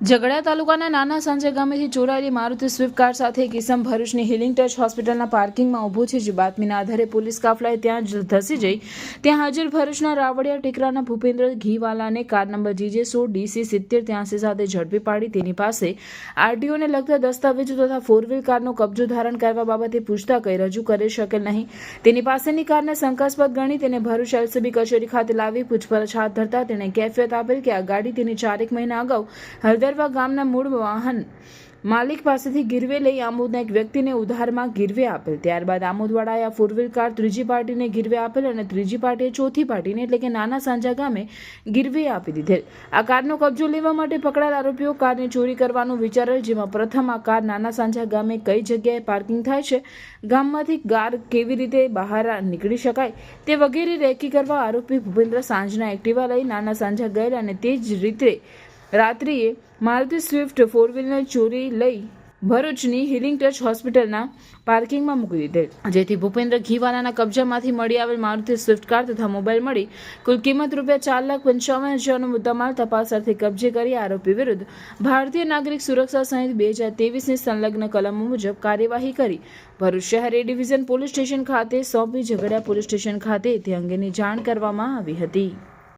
ઝઘડિયા તાલુકાના નાના સાંજા ગામેથી ચોરાયેલી Maruti Swift car સાથે એક ઇસમ ભરૂચની હિલિંગ ટચ હોસ્પિટલના પાર્કિંગમાં ઊભો છે, જે બાતમીના આધારે પોલીસ કાફલાએ ત્યાં જ ધસી જઈ ત્યાં હાજર ભરૂચના Ravadiya ટેકરાના Bhupendra ઘીવાલાને car number GJ16DC 7083 સાથે ઝડપી પાડી તેની પાસે આરટીઓને લગતા દસ્તાવેજો તથા 4 વ્હીલ કારનો કબજો ધારણ કરવા બાબતે પૂછતા કંઈ રજૂ કરી શકેલ નહીં. તેની પાસેની કારને શંકાસ્પદ ગણી તેને ભરૂચ LCB કચેરી ખાતે લાવી પૂછપરછ હાથ ધરતા તેણે કેફિયત આપેલ કે આ ગાડી તેની 4 મહિના અગાઉ હળદરવા ગામના મૂળ વાહન માલિક પાસેથી ગીરવે લઈ આમોદના એક વ્યક્તિને ઉધારમાં ગીરવે આપેલ. ત્યારબાદ આમોદવાળાએ આ 4 વ્હીલ કાર ત્રીજી પાર્ટીને ગીરવે આપેલ અને ત્રીજી પાર્ટીએ ચોથી પાર્ટીને એટલે કે નાના સાંજા ગામે ગીરવે આપી દીધેલ. આ કારનો કબજો લેવા માટે પકડાયેલ આરોપીઓ કારની ચોરી કરવાનું વિચારેલ, જેમાં પ્રથમ આ કાર નાના સાંજા ગામે કઈ જગ્યાએ પાર્કિંગ થાય છે, ગામમાંથી કાર કેવી રીતે બહાર નીકળી શકાય તે વગેરે રેકી કરવા આરોપી ભૂપેન્દ્ર સાંજના એક્ટિવા લઈ નાના સાંજા ગયેલ અને તે જ રીતે રાત્રિએ મારુતિ સ્વિફ્ટ 4 વ્હીલને ચોરી લઈ ભરૂચની હિલિંગ ટચ હોસ્પિટલના પાર્કિંગમાં મૂકી દીધેલ, જેથી ભૂપેન્દ્ર ઘીવાલાના કબજામાંથી મળી આવેલ મારુતિ સ્વિફ્ટ કાર તથા મોબાઈલ મળી કુલ કિંમત ₹4,55,000નો મુદ્દામાલ તપાસ અર્થે કબજે કરી આરોપી વિરુદ્ધ ભારતીય નાગરિક સુરક્ષા સંહિતા 2023ની સંલગ્ન કલમો મુજબ કાર્યવાહી કરી ભરૂચ શહેર એ ડિવિઝન પોલીસ સ્ટેશન ખાતે સોંપી ઝઘડિયા પોલીસ સ્ટેશન ખાતે તે અંગેની જાણ કરવામાં આવી હતી.